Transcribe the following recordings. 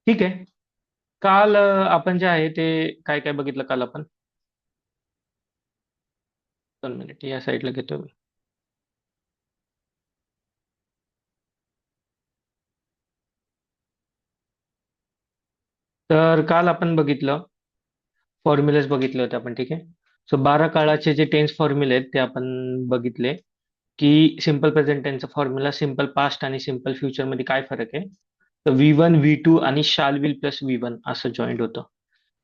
ठीक आहे. काल आपण जे आहे ते काय काय बघितलं काल आपण. 2 मिनिट या साईडला घेतो मी. तर काल आपण बघितलं, फॉर्म्युलेज बघितले होते आपण. ठीक आहे. सो 12 काळाचे जे टेन्स फॉर्म्युले आहेत ते आपण बघितले, की सिम्पल प्रेझेंट टेन्सचा फॉर्म्युला सिम्पल पास्ट आणि सिम्पल फ्युचर मध्ये काय फरक आहे. तर V1 V2 आणि शाल विल प्लस V1 असं जॉईंट होतं.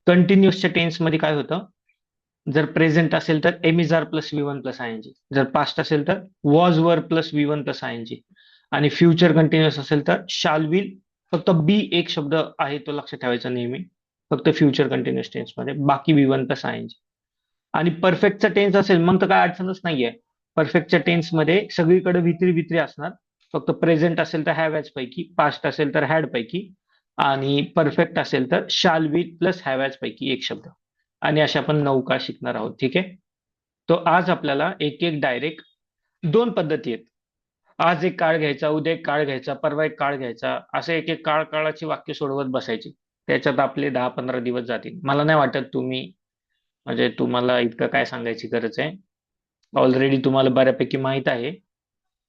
कंटिन्युअसच्या टेन्स मध्ये काय होतं, जर प्रेझेंट असेल तर am is are plus V1 plus I N G, जर पास्ट असेल तर was were plus V1 plus I N G, आणि फ्युचर कंटिन्युअस असेल तर शाल विल, फक्त बी एक शब्द आहे तो लक्षात ठेवायचा नेहमी, फक्त फ्युचर कंटिन्युअस टेन्स मध्ये, बाकी V1 plus I N G. आणि परफेक्टचा टेन्स असेल मग तर काय अडचणच नाहीये. परफेक्टच्या टेन्स मध्ये सगळीकडे वित्री वित्री असणार. फक्त प्रेझेंट असेल तर हॅव हॅज पैकी, पास्ट असेल तर हॅड पैकी, आणि परफेक्ट असेल तर shall will plus have has पैकी एक शब्द. आणि अशा आपण 9 काळ शिकणार आहोत. ठीक आहे. तो आज आपल्याला एक एक डायरेक्ट 2 पद्धती आहेत. आज एक काळ घ्यायचा, उद्या एक काळ घ्यायचा, परवा एक काळ घ्यायचा, असे एक एक काळाची वाक्य सोडवत बसायची. त्याच्यात आपले 10-15 दिवस जातील. मला नाही वाटत तुम्ही, म्हणजे तुम्हाला इतकं काय सांगायची गरज आहे. ऑलरेडी तुम्हाला बऱ्यापैकी माहित आहे.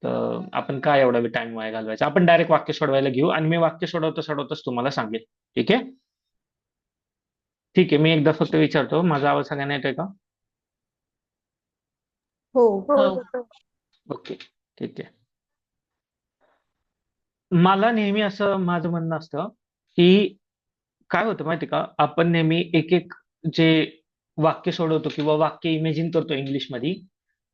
तर आपण काय एवढा टाइम वाया घालवायचा. आपण डायरेक्ट वाक्य सोडवायला घेऊ आणि मी वाक्य सोडवता सोडवताच तुम्हाला सांगेल. ठीक आहे. ठीक आहे. मी एकदा फक्त विचारतो, माझा आवाज सगळ्यांना येतोय का? हो. हो. ओके. ठीक आहे. मला नेहमी असं माझं म्हणणं असतं, की काय होतं माहिती का, आपण नेहमी एक एक जे वाक्य सोडवतो किंवा वाक्य इमेजिन करतो इंग्लिशमध्ये,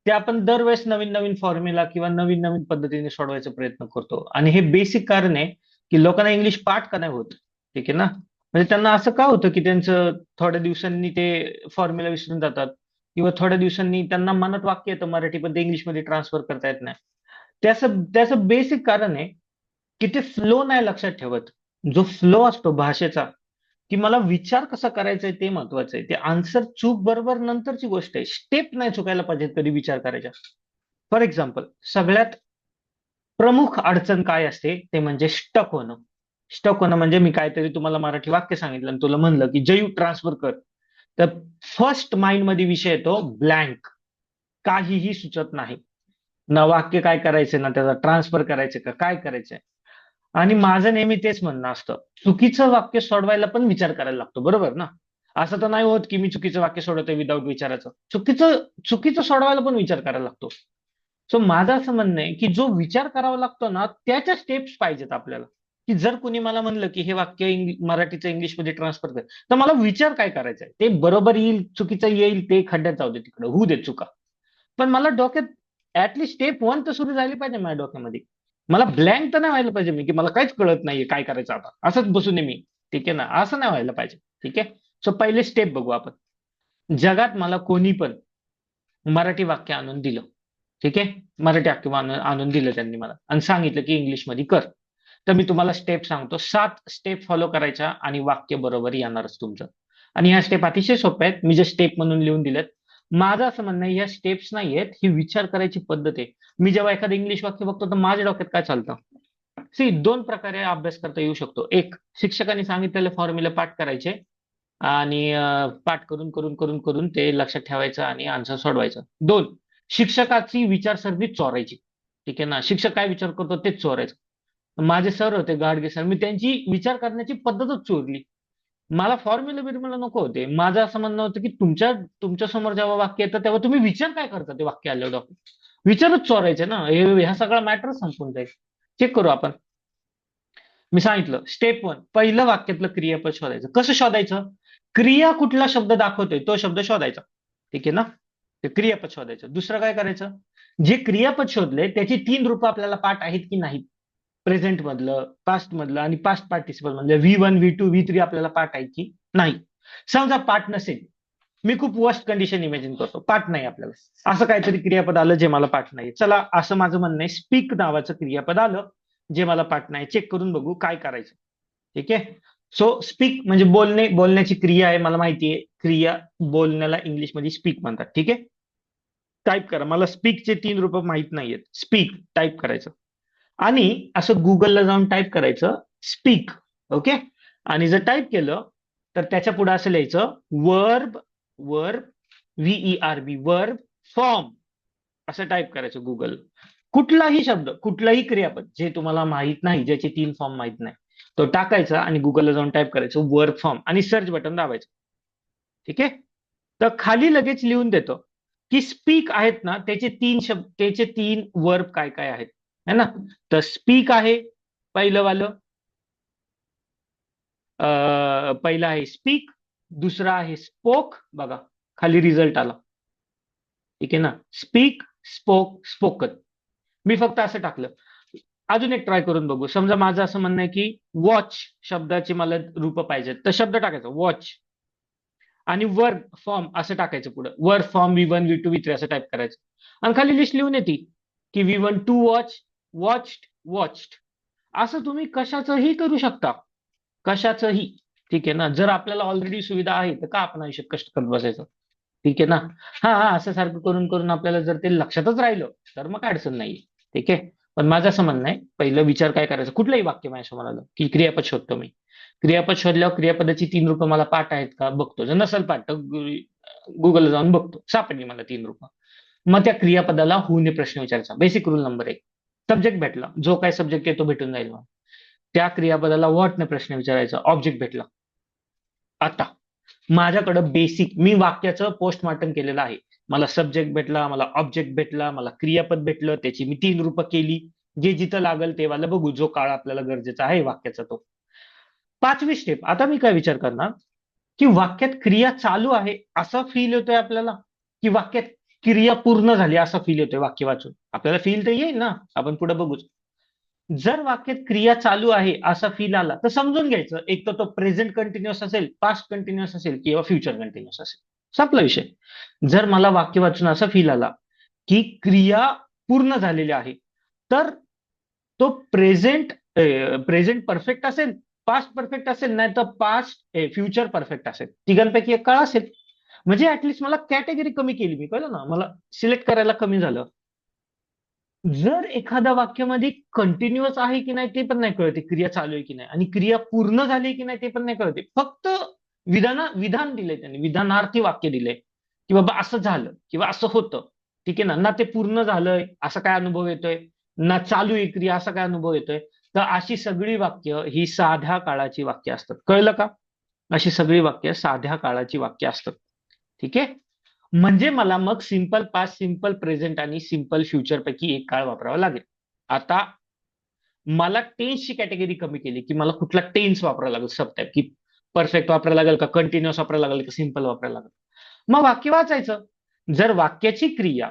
ते आपण दरवेळेस नवीन नवीन फॉर्म्युला किंवा नवीन नवीन पद्धतीने सोडवायचा प्रयत्न करतो. आणि हे बेसिक कारण आहे की लोकांना इंग्लिश पाठ का नाही होत. ठीक आहे ना. म्हणजे त्यांना असं का होतं की त्यांचं थोड्या दिवसांनी ते फॉर्म्युला विसरून जातात, किंवा थोड्या दिवसांनी त्यांना मनात वाक्य येतं मराठी पण ते इंग्लिशमध्ये ट्रान्सफर करता येत नाही. त्याचं त्याचं बेसिक कारण आहे की ते फ्लो नाही लक्षात ठेवत. जो फ्लो असतो भाषेचा, की मला विचार कसा करायचा आहे ते महत्वाचं आहे. ते आन्सर चूक बरोबर नंतरची गोष्ट आहे. स्टेप नाही चुकायला पाहिजेत कधी विचार करायच्या. फॉर एक्झाम्पल, सगळ्यात प्रमुख अडचण काय असते ते म्हणजे स्टक होणं. स्टक होणं म्हणजे मी काहीतरी तुम्हाला मराठी वाक्य सांगितलं आणि तुला म्हणलं की जयू ट्रान्सफर कर, तर फर्स्ट माइंड मध्ये विषय येतो ब्लँक. काहीही सुचत नाही. ना वाक्य काय करायचं, ना त्याचा ट्रान्सफर करायचं का काय करायचंय. आणि माझं नेहमी तेच म्हणणं असतं, चुकीचं वाक्य सोडवायला पण विचार करायला लागतो, बरोबर ना. असं तर नाही होत की मी चुकीचं वाक्य सोडवतोय विदाऊट विचाराचं. चुकीचं चुकीचं सोडवायला पण विचार करायला लागतो. सो माझं असं म्हणणं आहे की जो विचार करावा लागतो ना त्याच्या स्टेप्स पाहिजेत आपल्याला. की जर कुणी मला म्हणलं की हे वाक्य मराठीचं इंग्लिशमध्ये ट्रान्सफर कर, तर मला विचार काय करायचा आहे. ते बरोबर येईल चुकीचं येईल ते खड्ड्यात जाऊ दे, तिकडे होऊ दे चुका. पण मला डोक्यात ऍटलीस्ट स्टेप 1 तर सुरू झाली पाहिजे माझ्या डोक्यामध्ये. मला ब्लँक तर नाही व्हायला पाहिजे मी, की मला काहीच कळत नाहीये काय करायचं आता असंच बसून आहे मी. ठीक आहे ना, असं नाही व्हायला पाहिजे. ठीक आहे. सो पहिले स्टेप बघू आपण. जगात मला कोणी पण मराठी वाक्य आणून दिलं. ठीक आहे. मराठी वाक्य आणून दिलं त्यांनी मला आणि सांगितलं की इंग्लिशमध्ये कर. तर मी तुम्हाला स्टेप सांगतो, 7 स्टेप फॉलो करायच्या आणि वाक्य बरोबर येणारच तुमचं. आणि ह्या स्टेप अतिशय सोप्या आहेत, मी जे स्टेप म्हणून लिहून दिलेत. माझं असं म्हणणं आहे, ह्या स्टेप्स नाही आहेत, ही विचार करायची पद्धत आहे. मी जेव्हा एखादं इंग्लिश वाक्य बघतो तर माझ्या डोक्यात काय चालतं. सी 2 प्रकारे अभ्यास करता येऊ शकतो. एक, शिक्षकांनी सांगितलेले फॉर्म्युला पाठ करायचे आणि पाठ करून करून करून करून ते लक्षात ठेवायचं आणि आन्सर सोडवायचं. 2, शिक्षकाची विचारसरणी चोरायची. ठीक आहे ना, शिक्षक काय विचार करतो तेच चोरायचं. माझे सर होते गाडगे सर, मी त्यांची विचार करण्याची पद्धतच चोरली. मला फॉर्म्युला बिर्म्युला नको होते. माझं असं म्हणणं होतं की तुमच्या समोर जेव्हा वाक्य येतं तेव्हा तुम्ही विचार काय करता ते वाक्य आल्यावर डॉक्टर. विचारच चोरायचे ना, ह्या सगळा मॅटर संपून जाईल. चेक करू आपण. मी सांगितलं स्टेप 1, पहिलं वाक्यातलं क्रियापद शोधायचं. कसं शोधायचं? क्रिया कुठला शब्द दाखवतोय तो शब्द शोधायचा. ठीक आहे ना. ते क्रियापद शोधायचं. दुसरं काय करायचं, जे क्रियापद शोधले त्याची 3 रूपं आपल्याला पाठ आहेत की नाहीत. प्रेझेंट मधलं, पास्ट मधलं आणि पास्ट पार्टिसिपल मधलं V1 V2 V3 आपल्याला पाठ आहे की नाही. समजा पाठ नसेल, मी खूप वर्स्ट कंडिशन इमॅजिन करतो, पाठ नाही आपल्याला, असं काहीतरी क्रियापद आलं जे मला पाठ नाही. चला असं माझं म्हणणं आहे, स्पीक नावाचं क्रियापद आलं जे मला पाठ नाही. चेक करून बघू काय करायचं. ठीक आहे. सो स्पीक म्हणजे बोलणे, बोलण्याची क्रिया आहे, मला माहिती आहे. क्रिया बोलण्याला इंग्लिशमध्ये स्पीक म्हणतात. ठीक आहे. टाईप करा, मला स्पीकचे 3 रूपं माहित नाहीयेत. स्पीक टाईप करायचं आणि असं गुगलला जाऊन टाईप करायचं स्पीक. ओके. आणि जर टाईप केलं तर त्याच्या पुढे असं लिहायचं verb, verb, VERB, verb form असं टाईप करायचं गुगल. कुठलाही शब्द, कुठलाही क्रियापद जे तुम्हाला माहित नाही, ज्याचे 3 फॉर्म माहित नाही, तो टाकायचा आणि गुगलला जाऊन टाईप करायचं वर्ब फॉर्म आणि सर्च बटन दाबायचं. ठीक आहे. तर खाली लगेच लिहून देतो की स्पीक आहेत ना, त्याचे 3 शब्द, त्याचे 3 वर्ब काय काय आहेत, है ना. तर स्पीक आहे पहिलं वालं, पहिलं आहे स्पीक, दुसरा आहे स्पोक. बघा खाली रिझल्ट आला. ठीक आहे ना. Speak, spoke, spoken. मी फक्त असं टाकलं. अजून एक ट्राय करून बघू. समजा माझं असं म्हणणं आहे की वॉच शब्दाची मला रूप पाहिजेत, तर शब्द टाकायचा वॉच आणि वर्ब फॉर्म असं टाकायचं. पुढे verb form V1, V2, V3 असं टाईप करायचं आणि खाली लिस्ट लिहून येते की V1 to watch, watched, watched. असं तुम्ही कशाचंही करू शकता, कशाचंही. ठीक आहे ना. जर आपल्याला ऑलरेडी सुविधा आहे तर का आपण आयुष्यात कष्ट करत बसायचं. ठीक आहे ना. हा हा असं सारखं करून करून आपल्याला जर ते लक्षातच राहिलं तर मग काय अडचण नाही. ठीक आहे. पण माझं असं म्हणणं आहे, पहिलं विचार काय करायचं, कुठलंही वाक्य माझ्यासमोर आलं की क्रियापद शोधतो मी. क्रियापद शोधल्यावर क्रियापदाची 3 रूपं मला पाठ आहेत का बघतो. जर नसेल पाठ तर गुगलला जाऊन बघतो, सापडली मला 3 रूपं. मग त्या क्रियापदाला हु ने प्रश्न विचारायचा. Basic rule number 1. सब्जेक्ट भेटला, जो काय सब्जेक्ट आहे तो भेटून जाईल मला. त्या क्रियापदाला व्हॉट ने प्रश्न विचारायचा. ऑब्जेक्ट भेटला. आता माझ्याकडे बेसिक, मी वाक्याचं पोस्टमार्टम केलेलं आहे. मला सब्जेक्ट भेटला, मला ऑब्जेक्ट भेटला, मला क्रियापद भेटलं, त्याची मी 3 रूपं केली. जे जिथं लागल तेवाला बघू, जो काळ आपल्याला गरजेचा आहे वाक्याचा तो. 5वी स्टेप. आता मी काय विचार करणार की वाक्यात क्रिया चालू आहे असा फील येतोय आपल्याला, की वाक्यात क्रिया पूर्ण झाली असा फील येतोय वाक्य वाचून. आपल्याला फील तर येईल ना, आपण पुढे बघूच. जर वाक्यात क्रिया चालू आहे असा फील आला तर समजून घ्यायचं, एक तर तो प्रेझेंट कंटिन्युअस असेल, पास्ट कंटिन्युअस असेल किंवा फ्युचर कंटिन्युअस असेल. संपला विषय. जर मला वाक्य वाचून असा फील आला की क्रिया पूर्ण झालेली आहे, तर तो प्रेझेंट, प्रेझेंट परफेक्ट असेल, पास्ट परफेक्ट असेल, नाही तर पास्ट फ्युचर परफेक्ट असेल. तिघांपैकी एक काळ असेल. म्हणजे ऍटलिस्ट मला कॅटेगरी कमी केली मी, कळलं ना, मला सिलेक्ट करायला कमी झालं. जर एखाद्या वाक्यामध्ये कंटिन्युअस आहे की नाही ते पण नाही कळते, क्रिया चालू आहे की नाही, आणि क्रिया पूर्ण झाली की नाही ते पण नाही कळते. फक्त विधान दिलंय त्यांनी, विधानार्थी वाक्य दिलंय की बाबा असं झालं किंवा असं होतं. ठीक आहे ना. ना ते पूर्ण झालंय असा काय अनुभव येतोय, ना चालू आहे क्रिया असा काय अनुभव येतोय. तर अशी सगळी वाक्य ही साध्या काळाची वाक्य असतात. कळलं का. अशी सगळी वाक्य साध्या काळाची वाक्य असतात. ठीक आहे. म्हणजे मला मग सिंपल पास्ट, सिंपल प्रेझेंट आणि सिंपल फ्युचर पैकी एक काळ वापरावा लागेल. आता मला टेन्सची कॅटेगरी कमी केली की मला कुठला टेन्स वापरावा लागेल सब टाईप, की परफेक्ट वापरायला लागेल का, कंटिन्युअस वापरायला लागेल का, सिंपल वापरायला लागेल. मग वाक्य वाचायचं. जर वाक्याची क्रिया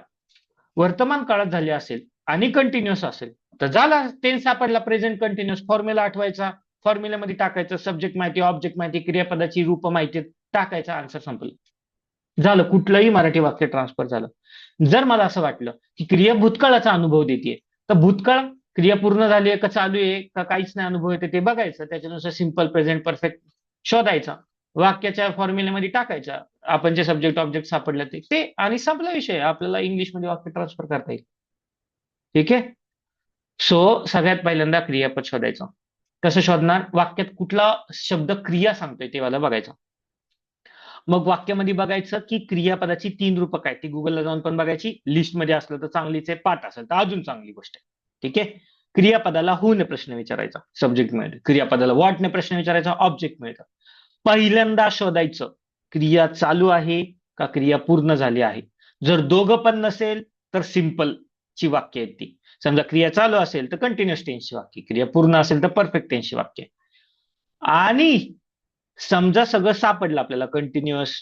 वर्तमान काळात झाली असेल आणि कंटिन्युअस असेल तर झाला टेन्स सापडला. Present continuous. फॉर्म्युला आठवायचा, फॉर्म्युल्यामध्ये टाकायचं, सब्जेक्ट माहिती, ऑब्जेक्ट माहिती, क्रियापदाची रूप माहिती, टाकायचा, आन्सर संपलं. झालं, कुठलंही मराठी वाक्य ट्रान्सफर झालं. जर मला असं वाटलं की क्रिया भूतकाळाचा अनुभव देते, तर भूतकाळ क्रिया पूर्ण झाली आहे का चालू आहे का काहीच नाही अनुभव येते ते बघायचं. त्याच्यानुसार सिंपल, प्रेझेंट, परफेक्ट शोधायचा, वाक्याच्या फॉर्म्युलेमध्ये टाकायचा, आपण जे सब्जेक्ट ऑब्जेक्ट सापडलं ते आणि संपला विषय. आपल्याला इंग्लिशमध्ये वाक्य ट्रान्सफर करता येईल. ठीक आहे. सो सगळ्यात पहिल्यांदा क्रियापद शोधायचं. कसं शोधणार, वाक्यात कुठला शब्द क्रिया सांगतोय तेवाला बघायचं. मग वाक्यामध्ये बघायचं की क्रियापदाची 3 रूपं काय, ती गुगलला जाऊन पण बघायची. लिस्टमध्ये असलं तर चांगलीच आहे, पाठ असेल तर अजून चांगली गोष्ट आहे. ठीक आहे. क्रियापदाला हु ने प्रश्न विचारायचा, सब्जेक्ट मिळेल. क्रियापदाला व्हॉट ने प्रश्न विचारायचा, ऑब्जेक्ट मिळतं. पहिल्यांदा शोधायचं क्रिया चालू आहे का क्रिया पूर्ण झाली आहे. जर दोघं पण नसेल तर सिंपल ची वाक्य आहेत ती. समजा क्रिया चालू असेल तर कंटिन्युअस टेन्सची वाक्य, क्रिया पूर्ण असेल तर परफेक्ट टेन्सची वाक्य. आणि समजा सगळं सापडलं आपल्याला, कंटिन्युअस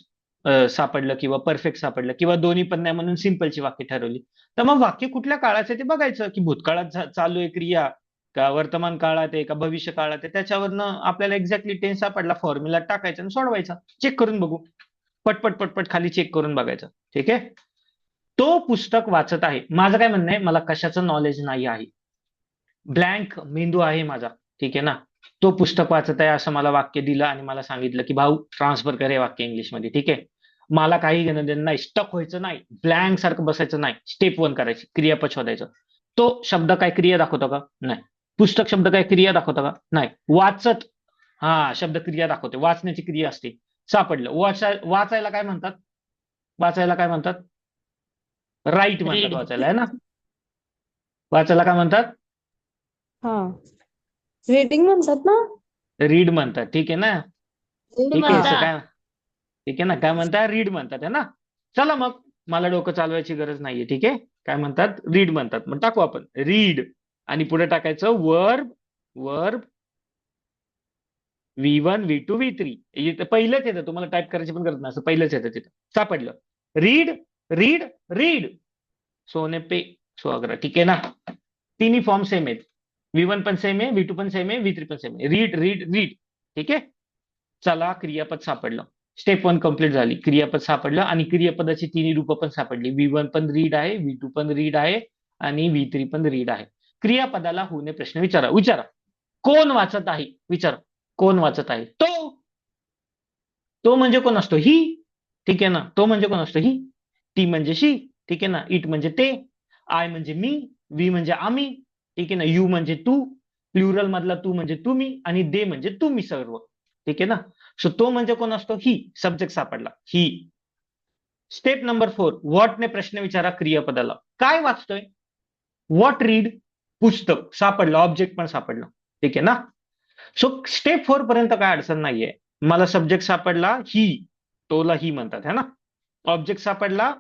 सापडलं किंवा परफेक्ट सापडलं किंवा दोन्ही पण नाही म्हणून सिंपलची वाक्य ठरवली, तर मग वाक्य कुठल्या काळाचं ते बघायचं, की भूतकाळात चालू आहे क्रिया का वर्तमान काळात आहे का भविष्य काळात आहे. त्याच्यावरनं आपल्याला एक्झॅक्टली टेन्स सापडला, फॉर्म्युला टाकायचा आणि सोडवायचा. चेक करून बघू, पटपट पटपट खाली चेक करून बघायचं. ठीक आहे. तो पुस्तक वाचत आहे. माझं काय म्हणणं आहे, मला कशाचं नॉलेज नाही आहे, ब्लँक मेंदू आहे माझा. ठीक आहे ना. तो पुस्तक वाचत आहे असं मला वाक्य दिलं आणि मला सांगितलं की भाऊ ट्रान्सफर कर हे वाक्य इंग्लिशमध्ये. ठीक आहे. मला काही घेणं देणं नाही, स्टक व्हायचं नाही, ब्लँक सारखं बसायचं नाही. स्टेप 1 करायची, क्रियापद शोधायचं. तो शब्द काय क्रिया दाखवतो का, नाही. पुस्तक शब्द काय क्रिया दाखवतो का, नाही. वाचत हा, शब्द क्रिया दाखवते, वाचण्याची क्रिया असते. सापडलं. वाचायला काय म्हणतात? वाचायला काय म्हणतात? राईट म्हणतात रीड. वाचायला, आहे ना? वाचायला काय म्हणतात? हा, रीडिंग म्हणतात ना. रीड म्हणतात. ठीक आहे ना? रीड ठीक आहे, हा. असं म्हणता. काय? ठीक आहे ना, काय म्हणतात? रीड म्हणतात, आहे ना? चला मग, मला डोकं चालवायची गरज नाहीये. ठीक आहे, काय म्हणतात? रीड म्हणतात. मग टाकू आपण रीड, आणि पुढे टाकायचं verb. Verb V1 V2 V3. इथं पहिलंच येतं, तुम्हाला टाईप करायची पण गरज नाही, असं पहिलंच येतं तिथं. सापडलं. Read, read, read. सोने पे सुहागरा. ठीक आहे ना? तिन्ही फॉर्म सेम आहेत. V1 पण सेम आहे, V2 पण सेम आहे, V3 पण सेम आहे. Read, read, read. ठीक आहे. चला, क्रियापद सापडलं. स्टेप 1 कंप्लीट झाली. क्रियापद सापडलं, आणि क्रियापदाची तिन्ही रूपं पण सापडली. V1 पण रीड आहे, V2 पण रीड आहे, आणि V3 पण रीड आहे. क्रियापदाला होणे प्रश्न विचारा. विचारा, कोण वाचत आहे? विचारा, कोण वाचत आहे? तो म्हणजे कोण असतो? ही. ठीक आहे ना? तो म्हणजे कोण असतो? ही. टी म्हणजे शी. ठीक आहे ना? इट म्हणजे ते. आय म्हणजे मी. वी म्हणजे आम्ही. ठीक आहे ना? यू म्हणजे तू. प्लुरल मधला तू म्हणजे तुम्ही, आणि दे म्हणजे तुम्ही सर्व. ठीक आहे ना? सो तो म्हणजे कोण असतो? ही. सब्जेक्ट सापडला, ही. स्टेप नंबर 4, व्हॉटने प्रश्न विचारा क्रियापदाला. काय वाचतोय? What read? पुस्तक सापडलं, ऑब्जेक्ट पण सापडलं. ठीक आहे ना? सो स्टेप 4 पर्यंत काय अडचण नाहीये. मला सब्जेक्ट सापडला, ही. तोला ही म्हणतात, है ना? ऑब्जेक्ट सापडला,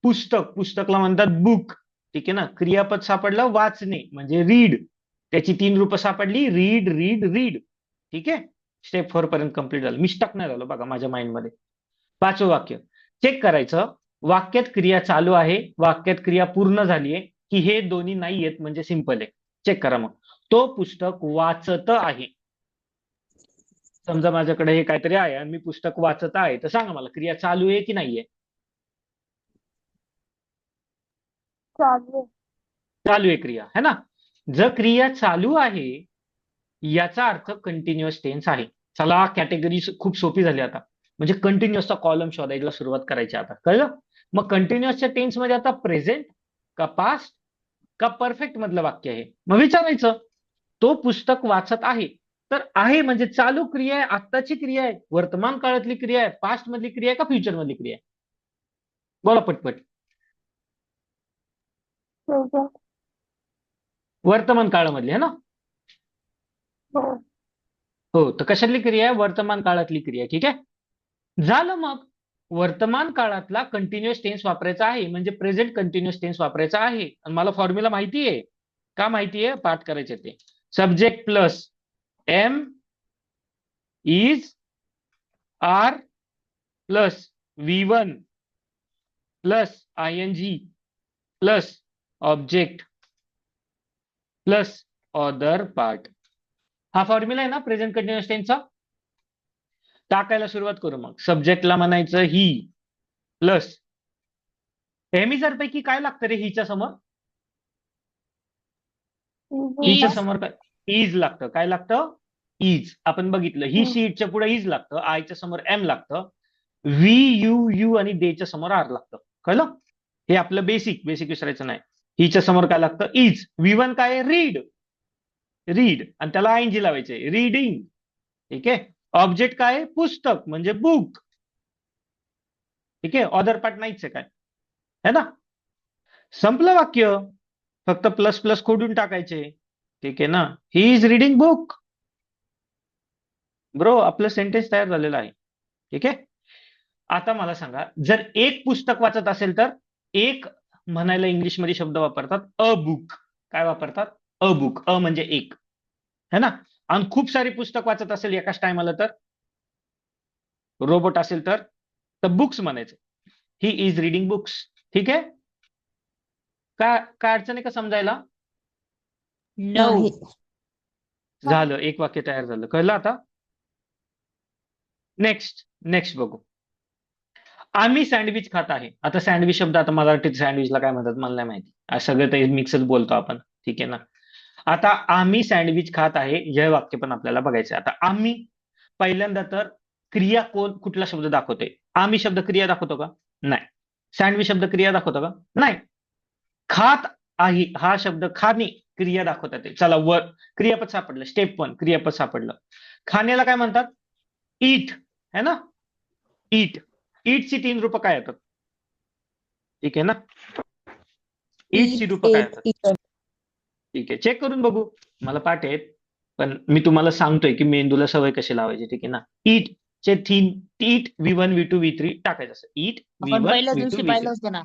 पुस्तक. पुस्तकला म्हणतात बुक. ठीक आहे ना? क्रियापद सापडलं, वाचणे म्हणजे रीड. त्याची 3 रूपं सापडली, रीड, रीड, रीड. ठीक आहे? स्टेप 4 पर्यंत कंप्लीट झालं. मी स्टक नाही झालो बघा माझ्या माइंडमध्ये. 5वं वाक्य चेक करायचं. वाक्यात क्रिया चालू आहे, वाक्यात क्रिया पूर्ण झालीये, की हे दोन्ही नाही आहेत, म्हणजे सिंपल आहे. चेक करा मग. तो पुस्तक वाचत आहे. समजा माझ्याकडे हे काहीतरी आहे आणि मी पुस्तक वाचत आहे, तर सांगा मला, क्रिया चालू आहे की नाहीये? चालू. चालू आहे क्रिया, है ना? जर क्रिया चालू आहे, याचा अर्थ कंटिन्युअस टेन्स आहे. चला, कॅटेगरी खूप सोपी झाली आता. म्हणजे कंटिन्युअसचा कॉलम शोधायला सुरुवात करायची आता. कळलं? मग कंटिन्युअसच्या टेन्स मध्ये आता प्रेझेंट का पास्ट का परफेक्ट मधलं वाक्य आहे? मग विचारायचं, तो पुस्तक वाचत आहे. तर आहे म्हणजे चालू क्रिया आहे, आत्ताची क्रिया आहे, वर्तमान काळातली क्रिया आहे, पास्ट मधली क्रिया आहे, का फ्युचर मधली क्रिया आहे? बोला पटपट. प्रेझेंट. वर्तमान काळामधली, है ना? हो. हो, तर कशातली क्रिया आहे? वर्तमान काळातली क्रिया. ठीक आहे, झालं मग. वर्तमान काळातला कंटिन्युअस टेन्स वापरायचा आहे, म्हणजे प्रेझेंट कंटिन्युअस टेन्स वापरायचा आहे. आणि मला फॉर्म्युला माहिती आहे. का माहिती आहे? पाठ करायचे ते. Subject plus am is are plus V1 plus ING plus object plus other part. हा फॉर्म्युला आहे ना प्रेझेंट कंटिन्युअस टेन्सचा. टाकायला सुरुवात करू मग. सब्जेक्टला म्हणायचं ही प्लस एम इज आर पैकी काय लागतं रे हिच्या समोर? हिच्या इज. समोर काय? इज लागतं. काय लागतं? इज. आपण बघितलं, ही शीटच्या पुढे इज लागतं, आयच्या समोर एम लागतं, यू आणि देच्या समोर आर लागतं. कळलं? हे आपलं बेसिक विसरायचं नाही. हिच्या समोर काय लागतं? इज. V1 काय आहे? रीड. रीड, आणि त्याला ING लावायचे, रीडिंग. ठीक आहे. ऑब्जेक्ट काय आहे? पुस्तक म्हणजे बुक. ठीक आहे, ऑदर पार्ट नाहीच आहे काय, है ना? संपलं वाक्य. फक्त प्लस प्लस खोडून टाकायचे. ठीक आहे ना? He is reading book. Bro, आपलं सेंटेन्स तयार झालेलं आहे. ठीक आहे. आता मला सांगा, जर एक पुस्तक वाचत असेल तर एक म्हणायला इंग्लिशमध्ये शब्द वापरतात अ बुक. काय वापरतात? A book. अ म्हणजे एक, है ना? आणि खूप सारी पुस्तक वाचत असेल एकाच टायमाला तर, रोबोट असेल तर बुक्स म्हणायचं. He is reading books. ठीक आहे. काय अडचण आहे का समजायला? नो. नाही. झालं, एक वाक्य तयार झालं. कळलं आता? नेक्स्ट नेक्स्ट बघू. आम्ही सँडविच खात आहे. आता सँडविच शब्द, आता मराठीत सँडविचला काय म्हणतात मला नाही माहिती. आज सगळं ते मिक्सच बोलतो आपण. ठीक आहे ना? आता आम्ही सँडविच खात आहे, हे वाक्य पण आपल्याला बघायचं आहे. आता आम्ही, पहिल्यांदा तर क्रिया कुठला शब्द दाखवते? आम्ही शब्द क्रिया दाखवतो का? नाही. सँडविच शब्द क्रिया दाखवतो का? नाही. खात आहे हा शब्द खाणे क्रिया दाखवतात ते. चला वर क्रियापद सापडलं. स्टेप 1 क्रियापद सापडलं. खाण्याला काय म्हणतात? ईट है ना. ईट. ईटची 3 रूपं काय येतात? ठीक आहे ना. ईटची Eat, रूपं काय ate, येतात? eaten. ठीक आहे, चेक करून बघू. मला पाठ आहेत, पण मी तुम्हाला सांगतोय की मेंदूला सवय कशी लावायची. ठीक आहे ना. ईट चे 3 ईट V1 V2 V3 टाकायचं असं. ईट आपण V1 पहिल्या V2 दिवशी V3. पाहिलं होतं ना.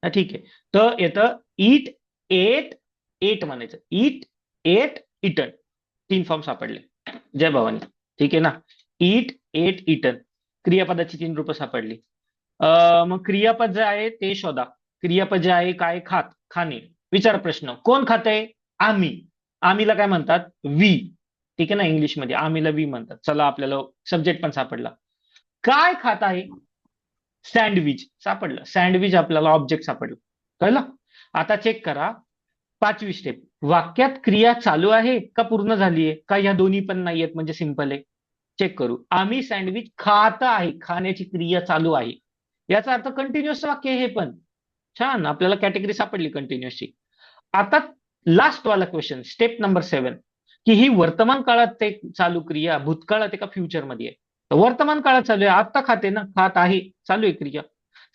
हा, ठीक आहे. तर येतं ईट, एट, एट म्हणायचं. ईट, एट, इटन. 3 फॉर्म सापडले. जय भवानी. ठीक आहे ना. ईट, एट, इटन. क्रियापदाची 3 रूपं सापडली. मग क्रियापद जे आहे ते शोधा. क्रियापद जे आहे काय? खात, खाणे. विचार प्रश्न, कोण खातंय? आम्ही. आम्हीला काय म्हणतात? वी. ठीक आहे ना. इंग्लिशमध्ये आम्हीला वी म्हणतात. चला आपल्याला सब्जेक्ट पण सापडला. काय खात आहे? सँडविच सापडलं. सँडविच आपल्याला ऑब्जेक्ट सापडलं. कळलं? आता चेक करा 5वी स्टेप. वाक्यात क्रिया चालू आहे का पूर्ण झालीये? का ह्या दोन्ही पण नाहीयेत म्हणजे सिंपल आहे? चेक करू. आम्ही सँडविच खात आहे. खाण्याची क्रिया चालू आहे. याचा अर्थ कंटिन्युअस वाक्य आहे हे पण. छान, आपल्याला कॅटेगरी सापडली कंटिन्युअसची. आता लास्ट वाला क्वेश्चन, स्टेप नंबर 7, की ही वर्तमान काळात ते चालू क्रिया भूतकाळात आहे का फ्युचर मध्ये आहे? तर वर्तमान काळात चालू आहे. आता खाते ना, खात आहे, चालू आहे क्रिया.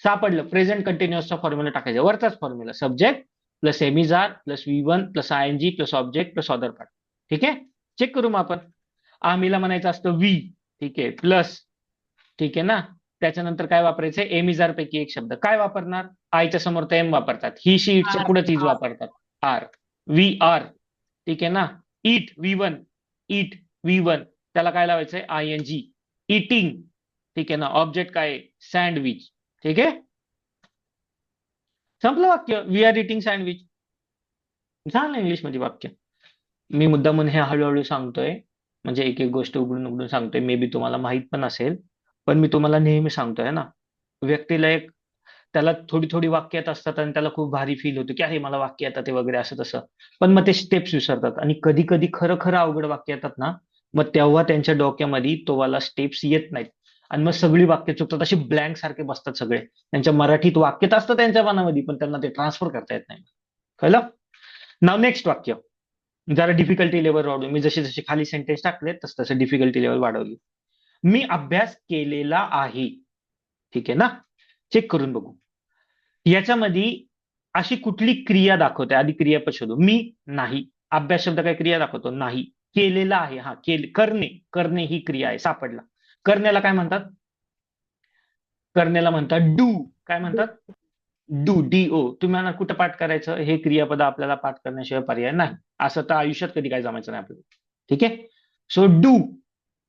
सापडलं. प्रेझेंट कंटिन्युअसचा फॉर्म्युला टाकायचा. वरचाच formula. Subject plus am is are plus V1 plus ING plus object plus other part. ठीक आहे. चेक करू मग आपण. आम्हीला म्हणायचं असतं वी. ठीक आहे. प्लस. ठीक आहे ना. त्याच्यानंतर काय वापरायचं? एमिजार पैकी एक शब्द काय वापरणार? आयच्या समोर तर एम वापरतात. ही शीटच्या पुढे तीच वापरतात. आर. We are. ठीक आहे ना. ईट V1. ईट V1. त्याला काय लावायचंय? ING. इटिंग. ठीक आहे ना. ऑब्जेक्ट काय? सँडविच. ठीक आहे. संपलं वाक्य. We are eating sandwich. झालं इंग्लिशमध्ये वाक्य. मी मुद्दामून हे हळूहळू सांगतोय, म्हणजे एक एक गोष्ट उघडून उघडून सांगतोय. मे बी तुम्हाला माहित पण असेल, पण मी तुम्हाला नेहमी सांगतोय ना. व्यक्तीला एक त्याला थोडी थोडी वाक्य येत असतात आणि त्याला खूप भारी फील होतं की अरे मला वाक्य येतात ते वगैरे असं तसं. पण मग ते स्टेप्स विसरतात आणि कधी कधी खरं खरं अवघड वाक्य येतात ना, मग तेव्हा त्यांच्या डोक्यामध्ये तो वाला स्टेप्स येत नाहीत आणि मग सगळी वाक्य चुकतात. अशी ब्लँक सारखे बसतात सगळे. त्यांच्या मराठीत वाक्यच असतं त्यांच्या मनामध्ये, पण त्यांना ते ट्रान्सफर करता येत नाही. कळलं? नाव नेक्स्ट वाक्य. जरा डिफिकल्टी लेवल वाढवली. मी जसे जसे खाली सेंटेन्स टाकले तसं तसं डिफिकल्टी लेवल वाढवली. मी अभ्यास केलेला आहे. ठीक आहे ना. चेक करून बघू. याच्यामध्ये अशी कुठली क्रिया दाखवते? आधी क्रियापद शोधू. मी नाही. अभ्यास शब्द काय क्रिया दाखवतो? नाही. केलेला आहे. हा, करणे. करणे ही क्रिया आहे. सापडला. करण्याला काय म्हणतात? करण्याला म्हणतात डू. काय म्हणतात? डू. DO. तुम्हाला कुठं पाठ करायचं? हे क्रियापद आपल्याला पाठ करण्याशिवाय पर्याय नाही. असं तर आयुष्यात कधी काय जमायचं नाही आपल्याला. ठीक आहे. सो डू